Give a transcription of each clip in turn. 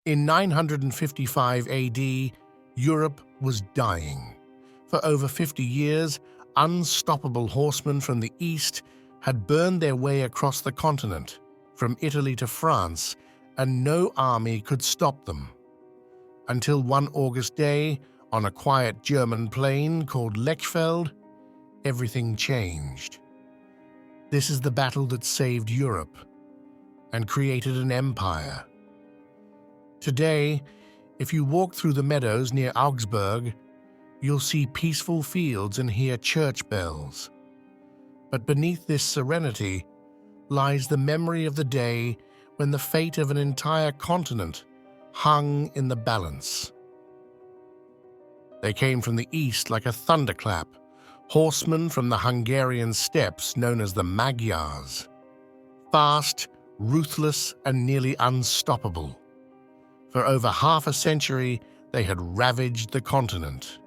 In 955 AD, Europe was dying. For over 50 years, unstoppable horsemen from the east had burned their way across the continent, from Italy to France, and no army could stop them. Until one August day, on a quiet German plain called Lechfeld, everything changed. This is the battle that saved Europe and created an empire. Today, if you walk through the meadows near Augsburg, you'll see peaceful fields and hear church bells. But beneath this serenity lies the memory of the day when the fate of an entire continent hung in the balance. They came from the east like a thunderclap, horsemen from the Hungarian steppes known as the Magyars. Fast, ruthless, and nearly unstoppable. For over half a century, they had ravaged the continent.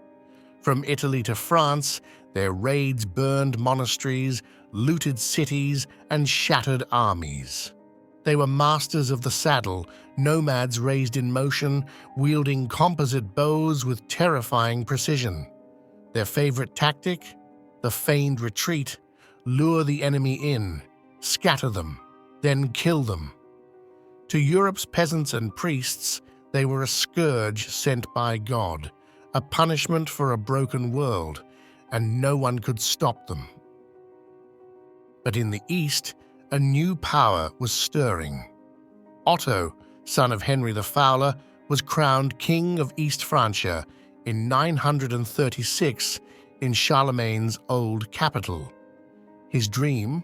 From Italy to France, their raids burned monasteries, looted cities, and shattered armies. They were masters of the saddle, nomads raised in motion, wielding composite bows with terrifying precision. Their favorite tactic? The feigned retreat. Lure the enemy in, scatter them, then kill them. To Europe's peasants and priests, they were a scourge sent by God, a punishment for a broken world, and no one could stop them. But in the east, a new power was stirring. Otto, son of Henry the Fowler, was crowned King of East Francia in 936 in Charlemagne's old capital. His dream?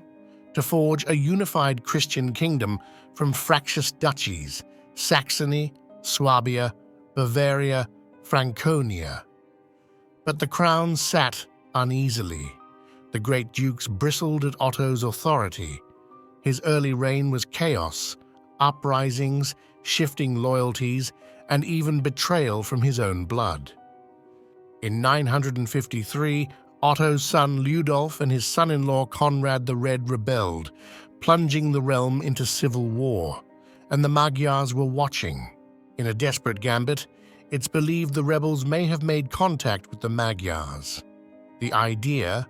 To forge a unified Christian kingdom from fractious duchies, Saxony, Swabia, Bavaria, Franconia. But the crown sat uneasily. The great dukes bristled at Otto's authority. His early reign was chaos, uprisings, shifting loyalties, and even betrayal from his own blood. In 953, Otto's son Ludolf and his son-in-law Conrad the Red rebelled, plunging the realm into civil war, and the Magyars were watching. In a desperate gambit, it's believed the rebels may have made contact with the Magyars. The idea?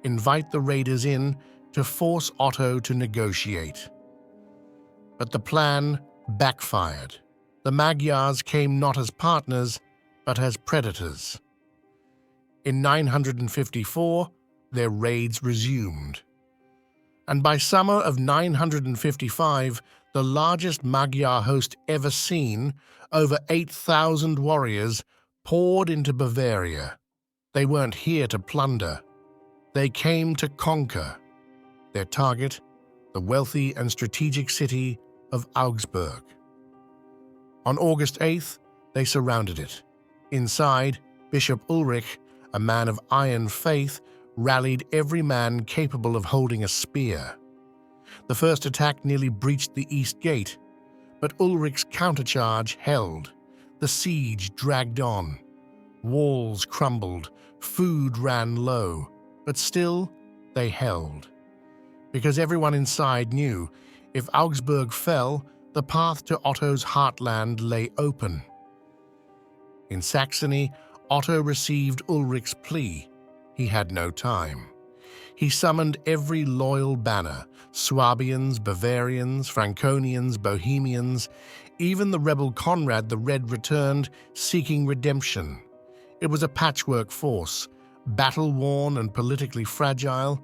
Invite the raiders in to force Otto to negotiate. But the plan backfired. The Magyars came not as partners, but as predators. In 954, their raids resumed. And by summer of 955, the largest Magyar host ever seen, over 8,000 warriors, poured into Bavaria. They weren't here to plunder. They came to conquer. Their target, the wealthy and strategic city of Augsburg. On August 8th, they surrounded it. Inside, Bishop Ulrich, a man of iron faith, rallied every man capable of holding a spear. The first attack nearly breached the east gate, but Ulrich's countercharge held. The siege dragged on. Walls crumbled, food ran low, but still they held. Because everyone inside knew, if Augsburg fell, the path to Otto's heartland lay open. In Saxony, Otto received Ulrich's plea. He had no time. He summoned every loyal banner, Swabians, Bavarians, Franconians, Bohemians. Even the rebel Conrad the Red returned, seeking redemption. It was a patchwork force, battle-worn and politically fragile,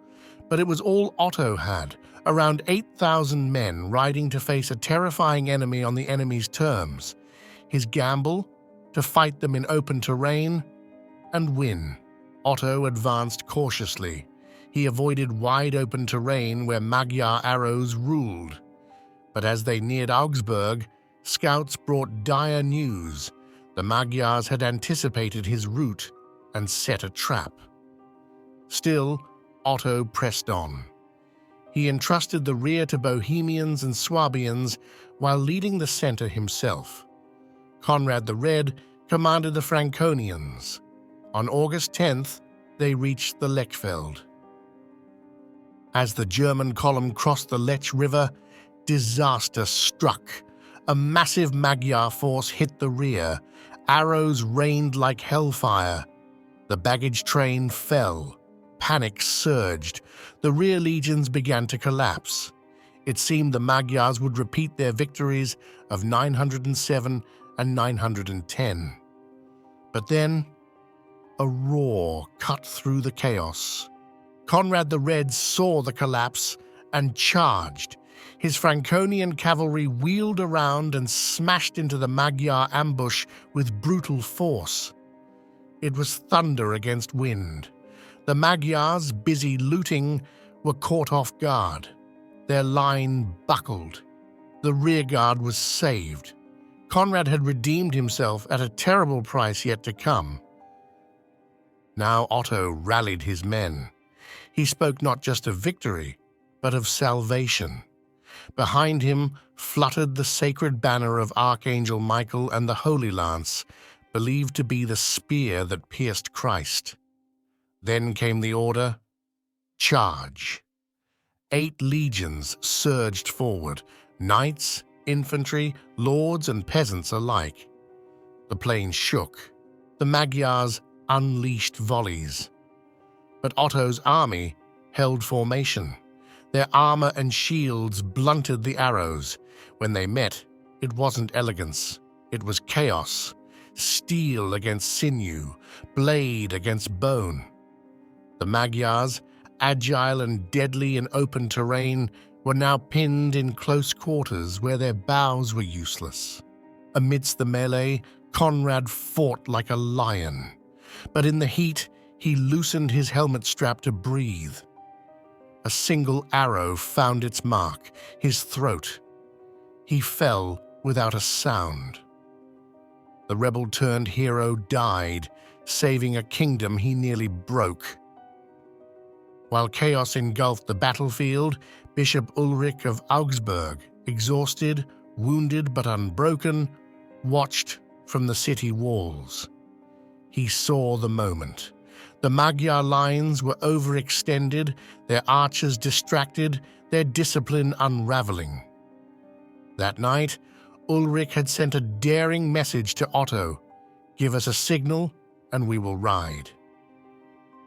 but it was all Otto had, around 8,000 men riding to face a terrifying enemy on the enemy's terms. His gamble? To fight them in open terrain and win. Otto advanced cautiously. He avoided wide-open terrain where Magyar arrows ruled. But as they neared Augsburg, scouts brought dire news. The Magyars had anticipated his route and set a trap. Still, Otto pressed on. He entrusted the rear to Bohemians and Swabians while leading the center himself. Conrad the Red commanded the Franconians. On August 10th, they reached the Lechfeld. As the German column crossed the Lech River, disaster struck. A massive Magyar force hit the rear. Arrows rained like hellfire. The baggage train fell. Panic surged. The rear legions began to collapse. It seemed the Magyars would repeat their victories of 907 and 910. But then, a roar cut through the chaos. Conrad the Red saw the collapse and charged. His Franconian cavalry wheeled around and smashed into the Magyar ambush with brutal force. It was thunder against wind. The Magyars, busy looting, were caught off guard. Their line buckled. The rearguard was saved. Conrad had redeemed himself at a terrible price yet to come. Now Otto rallied his men. He spoke not just of victory, but of salvation. Behind him fluttered the sacred banner of Archangel Michael and the Holy Lance, believed to be the spear that pierced Christ. Then came the order, charge. 8 legions surged forward, knights, infantry, lords and peasants alike. The plain shook. The Magyars unleashed volleys. But Otto's army held formation. Their armor and shields blunted the arrows. When they met, it wasn't elegance. It was chaos. Steel against sinew, blade against bone. The Magyars, agile and deadly in open terrain, were now pinned in close quarters where their bows were useless. Amidst the melee, Conrad fought like a lion. But in the heat, he loosened his helmet strap to breathe. A single arrow found its mark, his throat. He fell without a sound. The rebel-turned hero died, saving a kingdom he nearly broke. While chaos engulfed the battlefield, Bishop Ulrich of Augsburg, exhausted, wounded but unbroken, watched from the city walls. He saw the moment. The Magyar lines were overextended, their archers distracted, their discipline unraveling. That night, Ulrich had sent a daring message to Otto: "Give us a signal, and we will ride."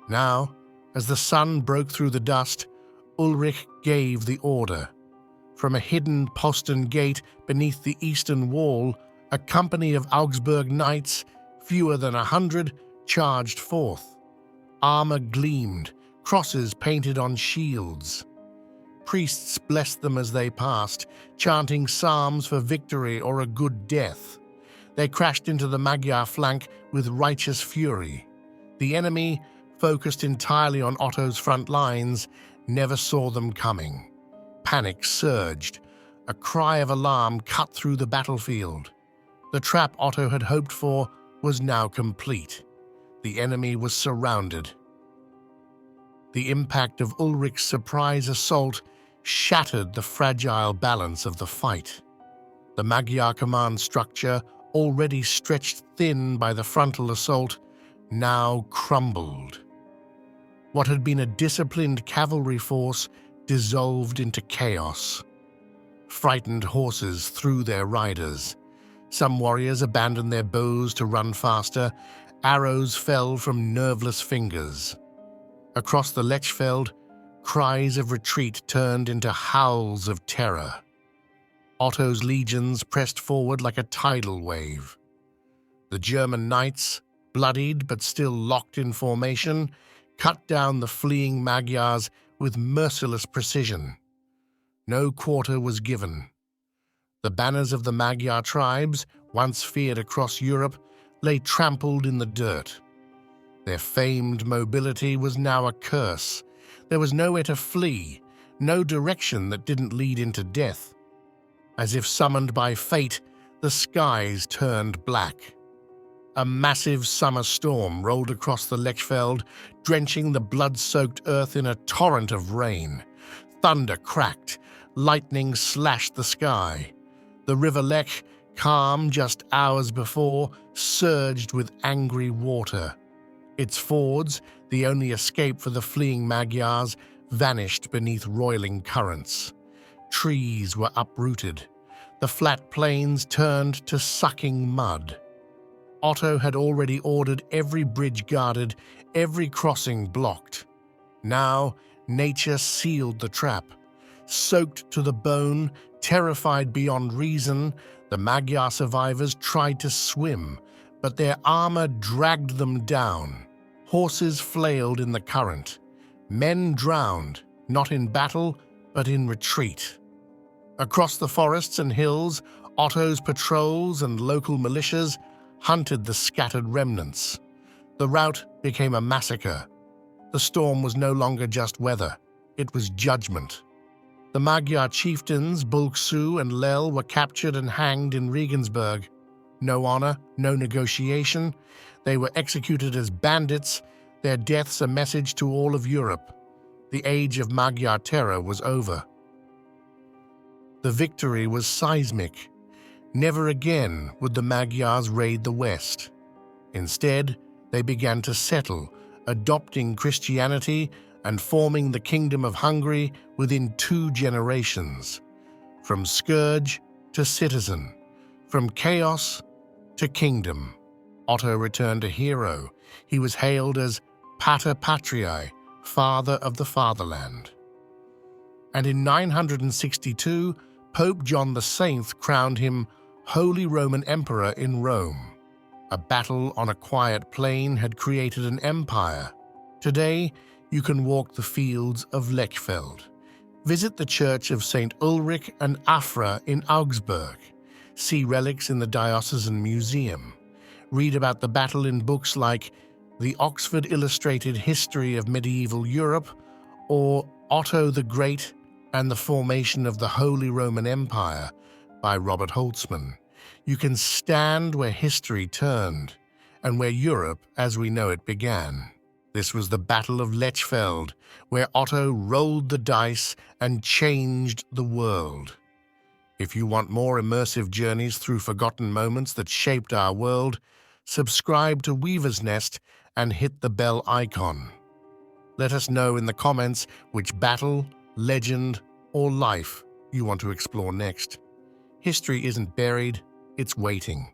Now, as the sun broke through the dust, Ulrich gave the order. From a hidden postern gate beneath the eastern wall, a company of Augsburg knights, fewer than 100, charged forth. Armor gleamed, crosses painted on shields. Priests blessed them as they passed, chanting psalms for victory or a good death. They crashed into the Magyar flank with righteous fury. The enemy, focused entirely on Otto's front lines, never saw them coming. Panic surged. A cry of alarm cut through the battlefield. The trap Otto had hoped for was now complete. The enemy was surrounded. The impact of Ulrich's surprise assault shattered the fragile balance of the fight. The Magyar command structure, already stretched thin by the frontal assault, now crumbled. What had been a disciplined cavalry force dissolved into chaos. Frightened horses threw their riders. Some warriors abandoned their bows to run faster. Arrows fell from nerveless fingers. Across the Lechfeld, cries of retreat turned into howls of terror. Otto's legions pressed forward like a tidal wave. The German knights, bloodied but still locked in formation, cut down the fleeing Magyars with merciless precision. No quarter was given. The banners of the Magyar tribes, once feared across Europe, lay trampled in the dirt. Their famed mobility was now a curse. There was nowhere to flee, no direction that didn't lead into death. As if summoned by fate, the skies turned black. A massive summer storm rolled across the Lechfeld, drenching the blood-soaked earth in a torrent of rain. Thunder cracked, lightning slashed the sky. The river Lech, calm just hours before, surged with angry water. Its fords, the only escape for the fleeing Magyars, vanished beneath roiling currents. Trees were uprooted. The flat plains turned to sucking mud. Otto had already ordered every bridge guarded, every crossing blocked. Now, nature sealed the trap. Soaked to the bone, terrified beyond reason, the Magyar survivors tried to swim, but their armor dragged them down. Horses flailed in the current. Men drowned, not in battle, but in retreat. Across the forests and hills, Otto's patrols and local militias hunted the scattered remnants. The rout became a massacre. The storm was no longer just weather, it was judgment. The Magyar chieftains, Bulksu and Lel, were captured and hanged in Regensburg. No honor, no negotiation. They were executed as bandits, their deaths a message to all of Europe. The age of Magyar terror was over. The victory was seismic. Never again would the Magyars raid the West. Instead, they began to settle, adopting Christianity and forming the Kingdom of Hungary within 2 generations. From scourge to citizen, from chaos to kingdom, Otto returned a hero. He was hailed as Pater Patriae, Father of the Fatherland. And in 962, Pope John the Saint crowned him Holy Roman Emperor in Rome. A battle on a quiet plain had created an empire. Today, you can walk the fields of Lechfeld. Visit the church of St. Ulrich and Afra in Augsburg. See relics in the Diocesan Museum. Read about the battle in books like The Oxford Illustrated History of Medieval Europe or Otto the Great and the Formation of the Holy Roman Empire by Robert Holtzman. You can stand where history turned and where Europe as we know it began. This was the Battle of Lechfeld, where Otto rolled the dice and changed the world. If you want more immersive journeys through forgotten moments that shaped our world, subscribe to Weaver's Nest and hit the bell icon. Let us know in the comments which battle, legend, or life you want to explore next. History isn't buried, it's waiting.